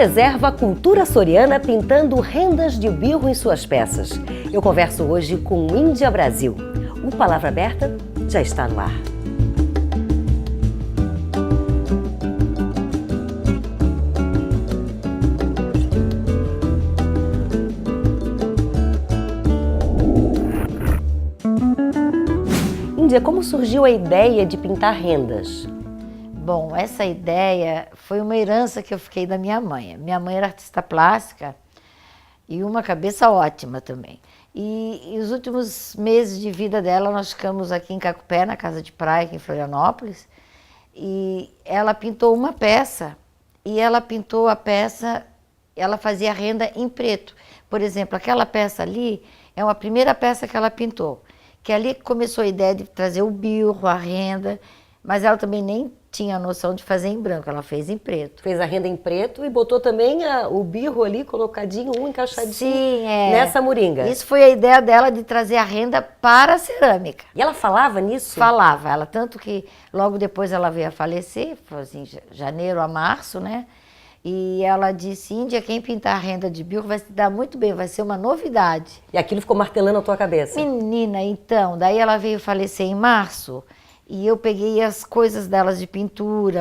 preserva a cultura açoriana pintando rendas de birro em suas peças. Eu converso hoje com Índia Brasil. O Palavra Aberta já está no ar. Índia, como surgiu a ideia de pintar rendas? Bom, essa ideia foi uma herança que eu fiquei da minha mãe. Minha mãe era artista plástica e uma cabeça ótima também. E os últimos meses de vida dela, nós ficamos aqui em Cacupé, na casa de praia, aqui em Florianópolis, e ela pintou uma peça, e ela pintou a peça, ela fazia renda em preto. Por exemplo, aquela peça ali é uma primeira peça que ela pintou, que ali começou a ideia de trazer o birro, a renda, mas ela também nem tinha noção de fazer em branco, ela fez em preto. Fez a renda em preto e botou também o birro ali colocadinho, um encaixadinho. Sim, nessa moringa. Isso foi a ideia dela de trazer a renda para a cerâmica. E ela falava nisso? Falava, ela tanto que logo depois ela veio a falecer, foi assim, janeiro a março, né? E ela disse, Índia, quem pintar a renda de birro vai se dar muito bem, vai ser uma novidade. E aquilo ficou martelando a tua cabeça? Menina, então, daí ela veio falecer em março, e eu peguei as coisas delas de pintura,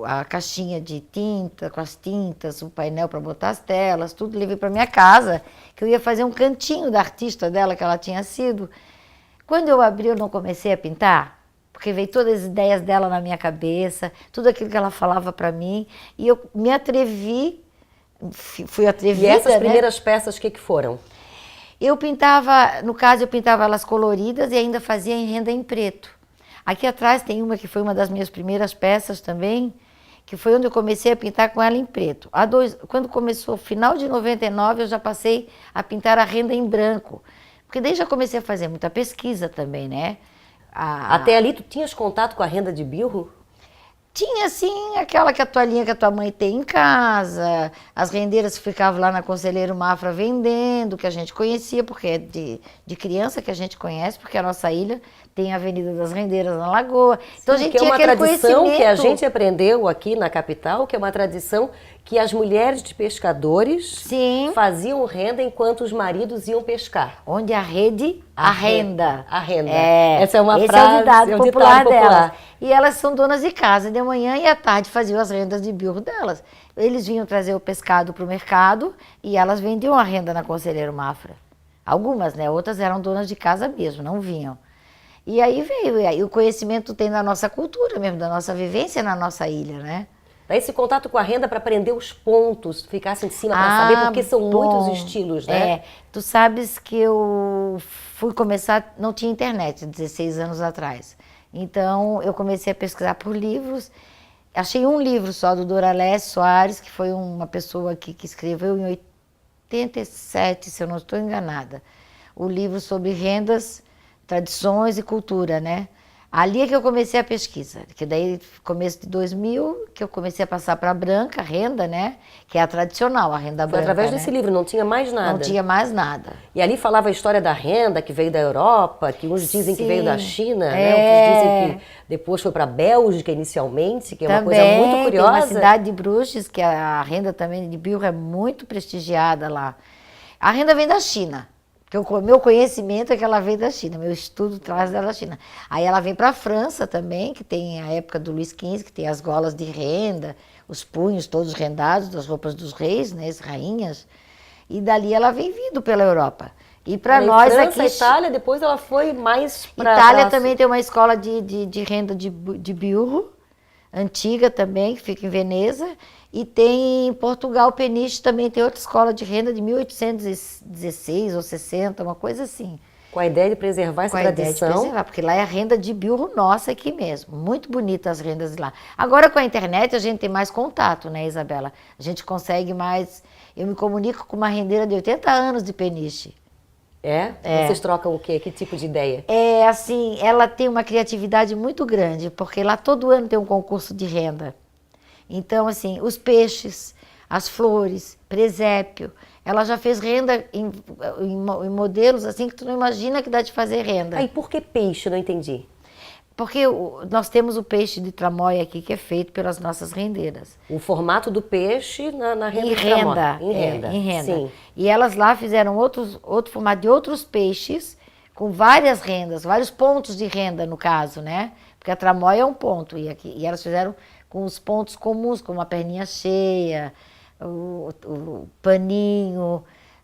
a caixinha de tinta, com as tintas, o painel para botar as telas, tudo, levei para minha casa, que eu ia fazer um cantinho da artista dela, que ela tinha sido. Quando eu abri, eu não comecei a pintar, porque veio todas as ideias dela na minha cabeça, tudo aquilo que ela falava para mim, e eu me atrevi, fui atrevida, E essas né? primeiras peças, o que foram? Eu pintava, no caso, eu pintava elas coloridas e ainda fazia em renda em preto. Aqui atrás tem uma que foi uma das minhas primeiras peças também, que foi onde eu comecei a pintar com ela em preto. Quando começou, final de 99, eu já passei a pintar a renda em branco, porque daí já comecei a fazer muita pesquisa também, né? Até ali tu tinhas contato com a renda de birro? Tinha, sim, aquela que a toalhinha que a tua mãe tem em casa, as rendeiras que ficavam lá na Conselheiro Mafra vendendo, que a gente conhecia, porque é de criança que a gente conhece, porque a nossa ilha tem a Avenida das Rendeiras na Lagoa. Então a gente tinha aquele conhecimento. É uma tradição que a gente aprendeu aqui na capital, que é uma tradição que as mulheres de pescadores Sim. faziam renda enquanto os maridos iam pescar. Onde a rede, a renda. A renda. Essa é uma esse frase, é o ditado popular delas. Popular. E elas são donas de casa, de manhã e à tarde faziam as rendas de birro delas. Eles vinham trazer o pescado para o mercado e elas vendiam a renda na Conselheiro Mafra. Algumas, né? Outras eram donas de casa mesmo, não vinham. E aí veio, e aí o conhecimento tem da nossa cultura mesmo, da nossa vivência na nossa ilha, né? Daí esse contato com a renda para aprender os pontos, ficasse em cima para saber, porque são muitos estilos, né? Tu sabes que eu fui começar, não tinha internet, 16 anos atrás. Então eu comecei a pesquisar por livros, achei um livro só do Doralés Soares, que foi uma pessoa que escreveu em 87, se eu não estou enganada, o livro sobre rendas, tradições e cultura, né? Ali é que eu comecei a pesquisa, que daí, começo de 2000, que eu comecei a passar para a branca, a renda, né? Que é a tradicional, a renda branca. Foi através né? desse livro, não tinha mais nada. Não tinha mais nada. E ali falava a história da renda, que veio da Europa, que uns dizem que veio da China, né? Outros dizem que depois foi para a Bélgica inicialmente, que é uma coisa muito curiosa. Tem uma cidade de Bruges, que a renda também de birro é muito prestigiada lá. A renda vem da China. O meu conhecimento é que ela veio da China, meu estudo traz dela da China. Aí ela vem para a França também, que tem a época do Luís XV, que tem as golas de renda, os punhos todos rendados, das roupas dos reis, né, as rainhas. E dali ela vem vindo pela Europa. E para nós França, aqui... Itália, depois ela foi mais para... Itália também tem uma escola de renda de birro, antiga também, que fica em Veneza. E tem em Portugal, Peniche, também tem outra escola de renda de 1816 ou 60, uma coisa assim. Com a ideia de preservar essa tradição. Com a ideia de preservar, porque lá é a renda de birro nossa aqui mesmo. Muito bonita as rendas de lá. Agora com a internet a gente tem mais contato, né, Isabela? A gente consegue mais... Eu me comunico com uma rendeira de 80 anos de Peniche. É? Vocês trocam o quê? Que tipo de ideia? É assim, ela tem uma criatividade muito grande, porque lá todo ano tem um concurso de renda. Então, assim, os peixes, as flores, presépio, ela já fez renda em modelos assim que tu não imagina que dá de fazer renda. Aí, por que peixe? Não entendi. Porque nós temos o peixe de tramóia aqui que é feito pelas nossas rendeiras. O formato do peixe na renda Em de tramóia. renda. Em renda. Sim. E elas lá fizeram outro formato de outros peixes com várias rendas, vários pontos de renda no caso, né? Porque a tramóia é um ponto e elas fizeram com os pontos comuns, como a perninha cheia, o paninho,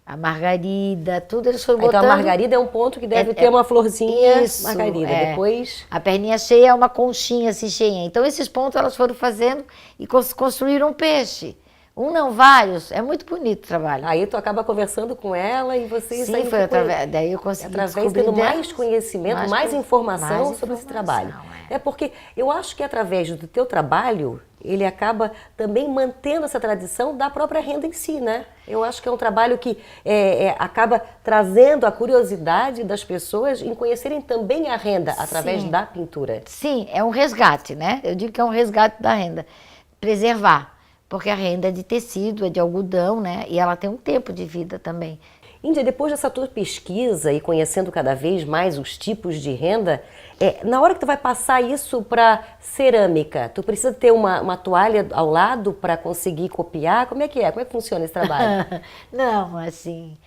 a margarida, tudo eles foram botando. Então a margarida é um ponto que deve ter uma florzinha margarida. Depois... A perninha cheia é uma conchinha assim cheinha. Então esses pontos elas foram fazendo e construíram um peixe. Um não, vários. É muito bonito o trabalho. Aí tu acaba conversando com ela e vocês... Sim, foi daí eu consegui através tendo mais conhecimento, mais informação sobre esse trabalho. É porque eu acho que através do teu trabalho, ele acaba também mantendo essa tradição da própria renda em si, né? Eu acho que é um trabalho que acaba trazendo a curiosidade das pessoas em conhecerem também a renda através da pintura. Sim, é um resgate, né? Eu digo que é um resgate da renda. Preservar. Porque a renda é de tecido, é de algodão, né? E ela tem um tempo de vida também. Índia, depois dessa tua pesquisa e conhecendo cada vez mais os tipos de renda, na hora que tu vai passar isso para cerâmica, tu precisa ter uma toalha ao lado para conseguir copiar? Como é que funciona esse trabalho? Não, assim,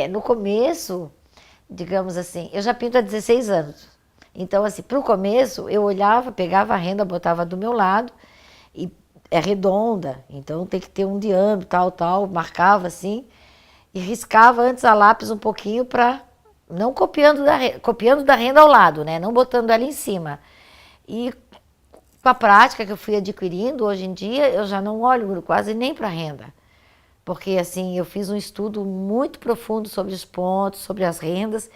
no começo, digamos assim, eu já pinto há 16 anos. Então, assim, para o começo, eu olhava, pegava a renda, botava do meu lado e é redonda, então tem que ter um diâmetro, tal, marcava assim, e riscava antes a lápis um pouquinho para não copiando da renda ao lado, né? Não botando ela em cima. E com a prática que eu fui adquirindo, hoje em dia, eu já não olho quase nem para a renda. Porque, assim, eu fiz um estudo muito profundo sobre os pontos, sobre as rendas,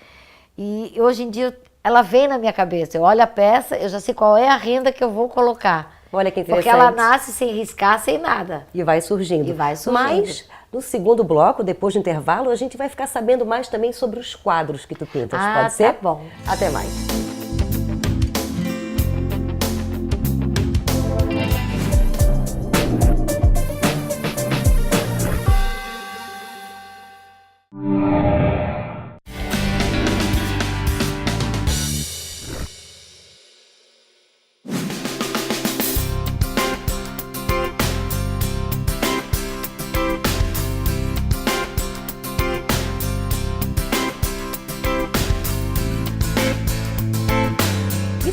e hoje em dia ela vem na minha cabeça. Eu olho a peça, eu já sei qual é a renda que eu vou colocar. Olha que interessante. Porque ela nasce sem riscar, sem nada. E vai surgindo. Mas, no segundo bloco, depois do intervalo, a gente vai ficar sabendo mais também sobre os quadros que tu pintas. Pode ser? Tá bom. Até mais.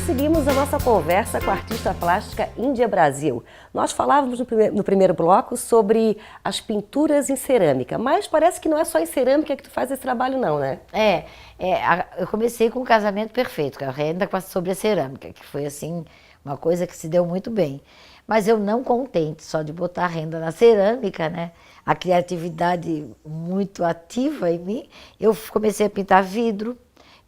Seguimos a nossa conversa com a artista plástica Índia Brasil. Nós falávamos no primeiro bloco sobre as pinturas em cerâmica, mas parece que não é só em cerâmica que tu faz esse trabalho não, né? Eu comecei com um casamento perfeito, a renda sobre a cerâmica, que foi assim, uma coisa que se deu muito bem. Mas eu não contente só de botar a renda na cerâmica, né? A criatividade muito ativa em mim, eu comecei a pintar vidro,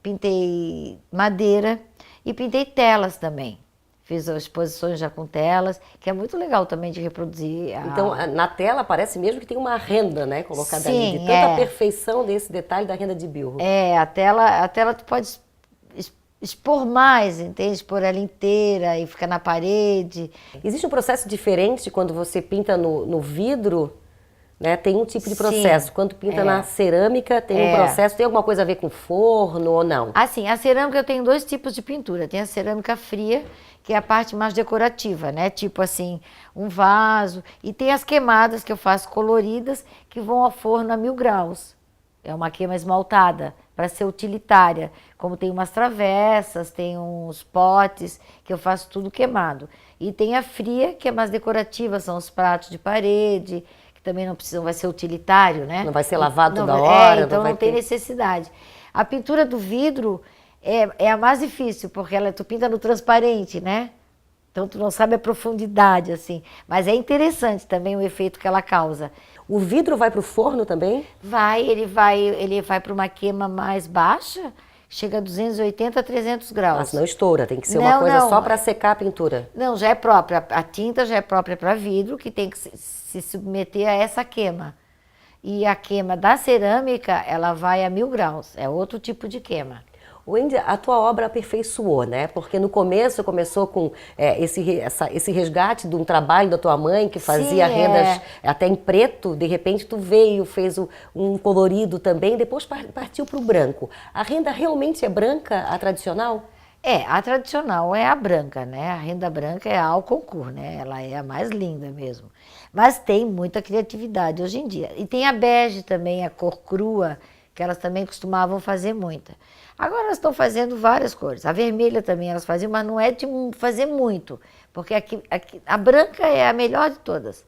pintei madeira, e pintei telas também. Fiz exposições já com telas, que é muito legal também de reproduzir. Então, na tela parece mesmo que tem uma renda, né, colocada ali, de tanta perfeição desse detalhe da renda de bilro. A tela tu pode expor mais, entende? Expor ela inteira e ficar na parede. Existe um processo diferente de quando você pinta no vidro? Né? Tem um tipo de processo. Sim, quando pinta na cerâmica, tem um processo. Tem alguma coisa a ver com forno ou não? Assim, a cerâmica eu tenho dois tipos de pintura. Tem a cerâmica fria, que é a parte mais decorativa, né? Tipo assim, um vaso. E tem as queimadas que eu faço coloridas, que vão ao forno a 1000 graus. É uma queima esmaltada, para ser utilitária. Como tem umas travessas, tem uns potes, que eu faço tudo queimado. E tem a fria, que é mais decorativa, são os pratos de parede, que também não vai ser utilitário, né? Não vai ser lavado toda hora. Então não tem necessidade. A pintura do vidro é a mais difícil, porque tu pinta no transparente, né? Então tu não sabe a profundidade, assim. Mas é interessante também o efeito que ela causa. O vidro vai para o forno também? Ele vai para uma queima mais baixa, chega a 280 a 300 graus. Mas não estoura, tem que ser uma coisa só para secar a pintura. Não, já é própria. A tinta já é própria para vidro, que tem que se submeter a essa queima. E a queima da cerâmica, ela vai a 1000 graus. É outro tipo de queima. Índia, a tua obra aperfeiçoou, né? Porque no começo começou com esse resgate de um trabalho da tua mãe que fazia rendas até em preto. De repente tu veio, fez um colorido também, depois partiu para o branco. A renda realmente é branca, a tradicional? A tradicional é a branca, né? A renda branca é a ao concurso, né? Ela é a mais linda mesmo. Mas tem muita criatividade hoje em dia. E tem a bege também, a cor crua, que elas também costumavam fazer muita. Agora elas estão fazendo várias cores. A vermelha também elas faziam, mas não é de fazer muito, porque aqui a branca é a melhor de todas.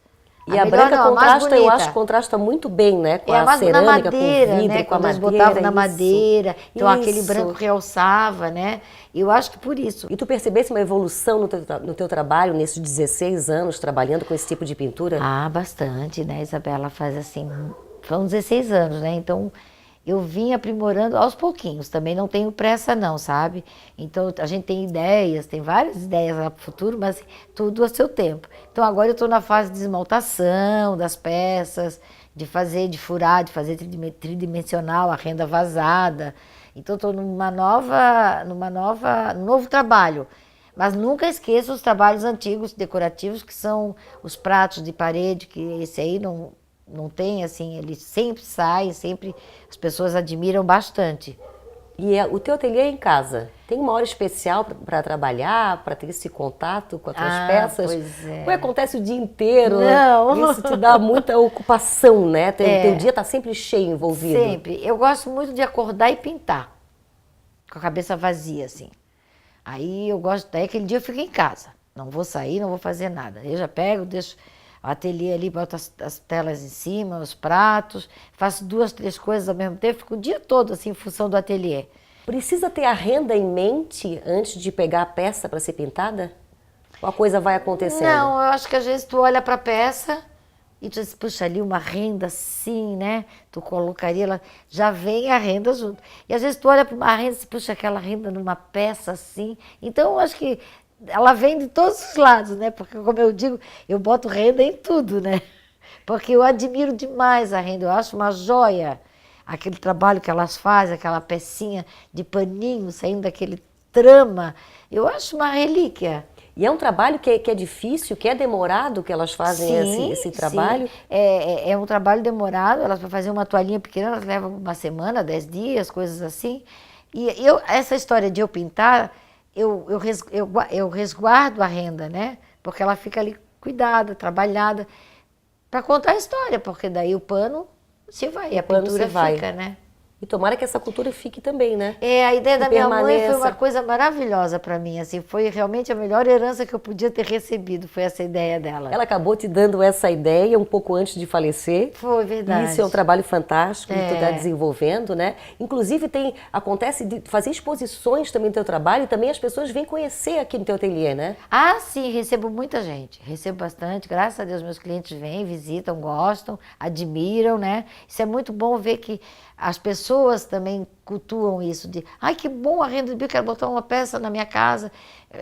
E a branca não, contrasta, eu acho que contrasta muito bem, né? Com a cerâmica, com o vidro, né? com a Quando eles madeira. botavam na madeira, então isso. aquele branco realçava, né? Eu acho que por isso. E tu percebesse uma evolução no teu trabalho, nesses 16 anos trabalhando com esse tipo de pintura? Ah, bastante, né? Isabela faz assim, são 16 anos, né? Então eu vim aprimorando aos pouquinhos, também não tenho pressa não, sabe? Então a gente tem ideias, tem várias ideias lá para o futuro, mas tudo a seu tempo. Então agora eu estou na fase de esmaltação das peças, de furar, de fazer tridimensional, a renda vazada. Então estou num novo trabalho. Mas nunca esqueça os trabalhos antigos, decorativos, que são os pratos de parede, que esse aí não tem, assim, ele sempre sai, sempre as pessoas admiram bastante. E o teu ateliê é em casa? Tem uma hora especial para trabalhar, para ter esse contato com as tuas peças? Pois é. Ou acontece o dia inteiro? Não. Isso te dá muita ocupação, né? Teu dia está sempre cheio, envolvido. Sempre. Eu gosto muito de acordar e pintar, com a cabeça vazia, assim. Aí eu gosto, daí aquele dia eu fico em casa. Não vou sair, não vou fazer nada. Eu já pego, deixo o ateliê ali, boto as telas em cima, os pratos, faço 2, 3 coisas ao mesmo tempo, fico o dia todo assim em função do ateliê. Precisa ter a renda em mente antes de pegar a peça para ser pintada? Ou a coisa vai acontecendo? Não, eu acho que às vezes tu olha para a peça e tu diz, puxa, ali uma renda assim, né? Tu colocaria ela, já vem a renda junto. E às vezes tu olha para uma renda e diz, puxa, aquela renda numa peça assim. Então eu acho que ela vem de todos os lados, né? Porque, como eu digo, eu boto renda em tudo, né? Porque eu admiro demais a renda, eu acho uma joia. Aquele trabalho que elas fazem, aquela pecinha de paninho saindo daquele trama, eu acho uma relíquia. E é um trabalho que é difícil, que é demorado, que elas fazem esse trabalho? Sim. É um trabalho demorado, elas para fazer uma toalhinha pequena, elas levam uma semana, 10 dias, coisas assim. E essa história de eu pintar, eu resguardo a renda, né? Porque ela fica ali cuidada, trabalhada, para contar a história, porque daí o pano se vai, a pintura fica, né? E tomara que essa cultura fique também, né? A ideia da minha mãe foi uma permaneça. coisa maravilhosa para mim, assim, foi realmente a melhor herança que eu podia ter recebido, foi essa ideia dela. Ela acabou te dando essa ideia um pouco antes de falecer. Foi verdade. E isso é um trabalho fantástico que tu está desenvolvendo, né? Inclusive acontece de fazer exposições também no teu trabalho e também as pessoas vêm conhecer aqui no teu ateliê, né? Ah, sim, recebo muita gente, recebo bastante, graças a Deus meus clientes vêm, visitam, gostam, admiram, né? Isso é muito bom ver que as pessoas também cultuam isso de, ai, que bom a renda de bico, quero botar uma peça na minha casa,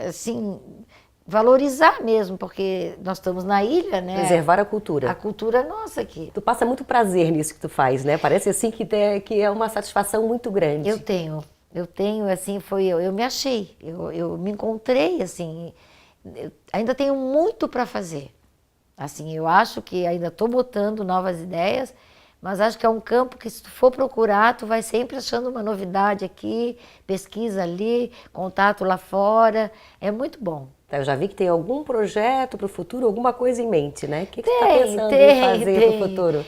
assim, valorizar mesmo, porque nós estamos na ilha, né? Preservar a cultura. A cultura nossa aqui. Tu passa muito prazer nisso que tu faz, né? Parece assim que é uma satisfação muito grande. Eu tenho, assim, eu me achei, eu me encontrei, assim, ainda tenho muito para fazer. Assim, eu acho que ainda estou botando novas ideias, mas acho que é um campo que, se tu for procurar, tu vai sempre achando uma novidade aqui, pesquisa ali, contato lá fora, é muito bom. Eu já vi que tem algum projeto para o futuro, alguma coisa em mente, né? O que tu está pensando em fazer para o futuro?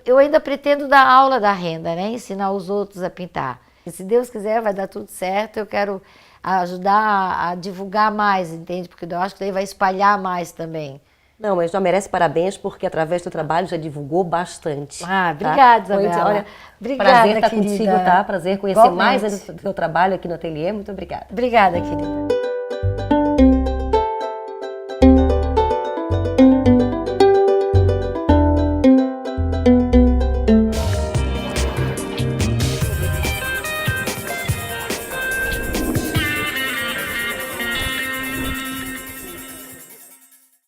Eu ainda pretendo dar aula da renda, né? Ensinar os outros a pintar. E se Deus quiser, vai dar tudo certo, eu quero ajudar a divulgar mais, entende? Porque eu acho que daí vai espalhar mais também. Não, mas já merece parabéns, porque através do trabalho já divulgou bastante. Ah, obrigada, tá? Isabela. Olha, obrigada, prazer estar querida. contigo, tá? Prazer conhecer mais do teu trabalho aqui no ateliê. Muito obrigada. Obrigada, querida.